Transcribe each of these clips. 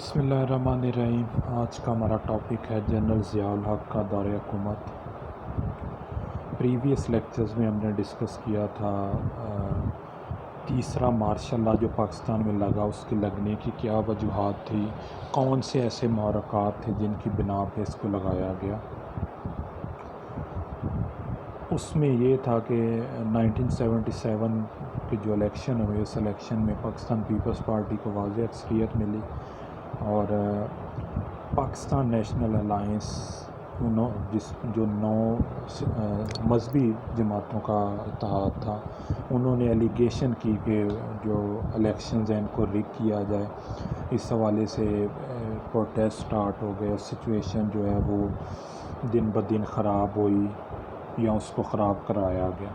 بسم اللہ الرحمن الرحیم۔ آج کا ہمارا ٹاپک ہے جنرل ضیاء الحق کا دور حکومت۔ پریویس لیکچرز میں ہم نے ڈسکس کیا تھا تیسرا مارشل لا جو پاکستان میں لگا، اس کے لگنے کی کیا وجوہات تھی، کون سے ایسے محرکات تھے جن کی بنا پہ اس کو لگایا گیا۔ اس میں یہ تھا کہ 1977 کے جو الیکشن ہوئے، اس الیکشن میں پاکستان پیپلز پارٹی کو واضح اکثریت ملی اور پاکستان نیشنل الائنس جو 9 مذہبی جماعتوں کا اتحاد تھا، انہوں نے ایلیگیشن کی کہ جو الیکشنز ہیں ان کو ریگ کیا جائے۔ اس حوالے سے پروٹیسٹ سٹارٹ ہو گئے، سچویشن جو ہے وہ دن بدن خراب ہوئی یا اس کو خراب کرایا گیا۔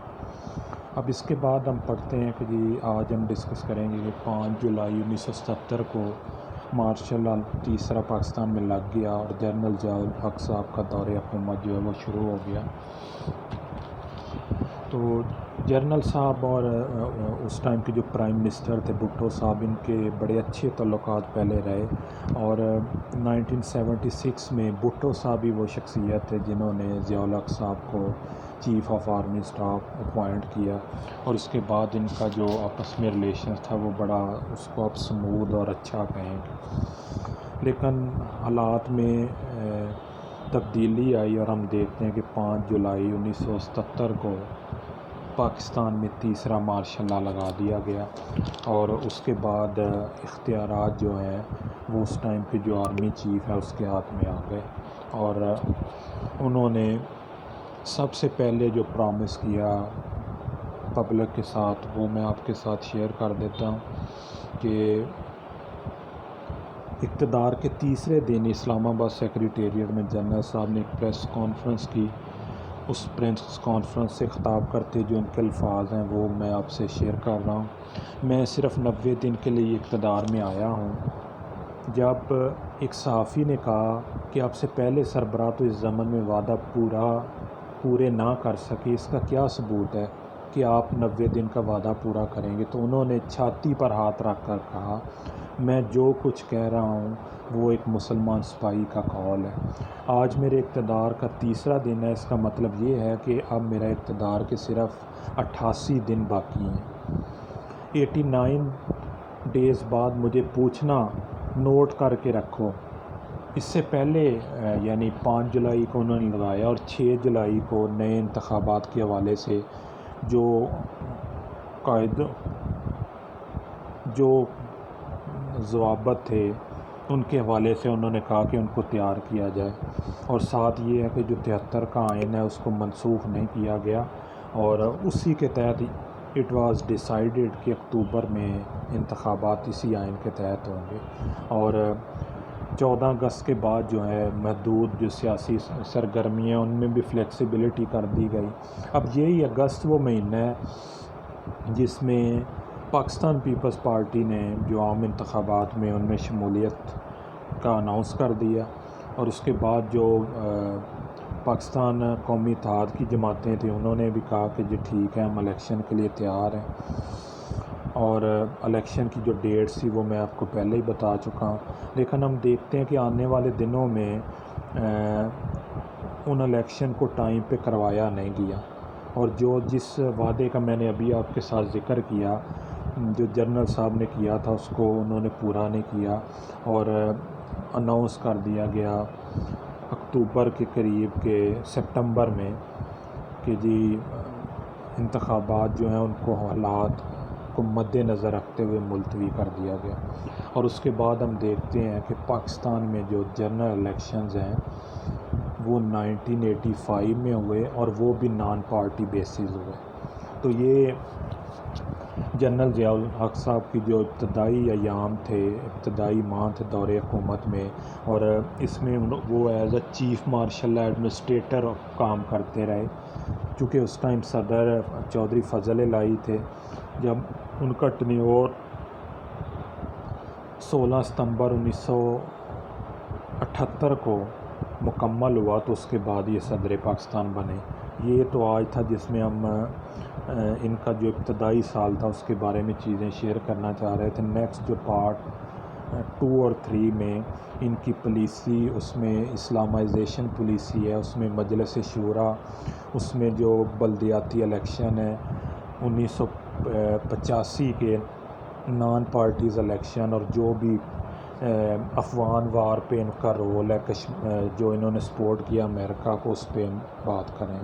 اب اس کے بعد ہم پڑھتے ہیں کہ آج ہم ڈسکس کریں گے کہ 5 جولائی 1977 کو مارشل لا تیسرا پاکستان میں لگ گیا اور جنرل ضیاء الحق صاحب کا دور حکومت جو ہے وہ شروع ہو گیا۔ تو جنرل صاحب اور اس ٹائم کے جو پرائم منسٹر تھے بھٹو صاحب، ان کے بڑے اچھے تعلقات پہلے رہے اور 1976 میں بھٹو صاحب ہی وہ شخصیت ہے جنہوں نے ضیاء الحق صاحب کو chief of army staff appoint کیا، اور اس کے بعد ان کا جو آپس میں ریلیشنز تھا وہ بڑا اس کو اب سمودھ اور اچھا کہیں گے۔ لیکن حالات میں تبدیلی آئی اور ہم دیکھتے ہیں کہ 5 جولائی 1977 کو پاکستان میں تیسرا مارشل لا لگا دیا گیا اور اس کے بعد اختیارات جو ہیں وہ اس ٹائم کے جو آرمی چیف ہے اس کے ہاتھ میں آ گئے، اور انہوں نے سب سے پہلے جو پرامس کیا پبلک کے ساتھ وہ میں آپ کے ساتھ شیئر کر دیتا ہوں کہ اقتدار کے تیسرے دن اسلام آباد سیکریٹریٹ میں جنرل صاحب نے ایک پریس کانفرنس کی۔ اس پریس کانفرنس سے خطاب کرتے جو ان کے الفاظ ہیں وہ میں آپ سے شیئر کر رہا ہوں۔ میں صرف 90 دن کے لیے اقتدار میں آیا ہوں۔ جب ایک صحافی نے کہا کہ آپ سے پہلے سربراہ تو اس زمن میں وعدہ پورے نہ کر سکے، اس کا کیا ثبوت ہے کہ آپ 90 دن کا وعدہ پورا کریں گے؟ تو انہوں نے چھاتی پر ہاتھ رکھ کر کہا، میں جو کچھ کہہ رہا ہوں وہ ایک مسلمان سپاہی کا قول ہے۔ آج میرے اقتدار کا تیسرا دن ہے، اس کا مطلب یہ ہے کہ اب میرا اقتدار کے صرف 88 دن باقی ہیں۔ 89 ڈیز بعد مجھے پوچھنا، نوٹ کر کے رکھو۔ اس سے پہلے یعنی 5 جولائی کو انہوں نے لگایا اور 6 جولائی کو نئے انتخابات کے حوالے سے جو ضوابط تھے ان کے حوالے سے انہوں نے کہا کہ ان کو تیار کیا جائے، اور ساتھ یہ ہے کہ جو 73 کا آئین ہے اس کو منسوخ نہیں کیا گیا، اور اسی کے تحت اٹ واز ڈیسائیڈڈ کہ اکتوبر میں انتخابات اسی آئین کے تحت ہوں گے، اور 14 اگست کے بعد جو ہے محدود جو سیاسی سرگرمی ہیں ان میں بھی فلیکسیبلٹی کر دی گئی۔ اب یہی اگست وہ مہینہ ہے جس میں پاکستان پیپلز پارٹی نے جو عام انتخابات میں ان میں شمولیت کا اناؤنس کر دیا، اور اس کے بعد جو پاکستان قومی اتحاد کی جماعتیں تھیں انہوں نے بھی کہا کہ جی ٹھیک ہے ہم الیکشن کے لیے تیار ہیں، اور الیکشن کی جو ڈیٹس تھی وہ میں آپ کو پہلے ہی بتا چکا ہوں۔ لیکن ہم دیکھتے ہیں کہ آنے والے دنوں میں ان الیکشن کو ٹائم پہ کروایا نہیں گیا، اور جس وعدے کا میں نے ابھی آپ کے ساتھ ذکر کیا جو جنرل صاحب نے کیا تھا اس کو انہوں نے پورا نہیں کیا، اور اناؤنس کر دیا گیا اکتوبر کے قریب کے سپٹمبر میں کہ جی انتخابات جو ہیں ان کو حالات کو مد نظر رکھتے ہوئے ملتوی کر دیا گیا، اور اس کے بعد ہم دیکھتے ہیں کہ پاکستان میں جو جنرل الیکشنز ہیں وہ 1985 میں ہوئے اور وہ بھی نان پارٹی بیسز ہوئے۔ تو یہ جنرل ضیاء الحق صاحب کی جو ابتدائی ایام تھے، ابتدائی ماہ تھے دور حکومت میں، اور اس میں وہ as a chief martial administrator کام کرتے رہے، چونکہ اس ٹائم صدر چودھری فضل الہی تھے۔ جب ان کا ٹینیور 16 ستمبر 1978 کو مکمل ہوا تو اس کے بعد یہ صدر پاکستان بنے۔ یہ تو آج تھا جس میں ہم ان کا جو ابتدائی سال تھا اس کے بارے میں چیزیں شیئر کرنا چاہ رہے تھے۔ نیکسٹ جو پارٹ 2 اور 3 میں ان کی پالیسی، اس میں اسلامائزیشن پالیسی ہے، اس میں مجلس شورا، اس میں جو بلدیاتی الیکشن ہے 1985 کے نان پارٹیز الیکشن، اور جو بھی افغان وار پہ ان کا رول ہے، جو انہوں نے سپورٹ کیا امریکہ کو، اس پہ ہم بات کریں۔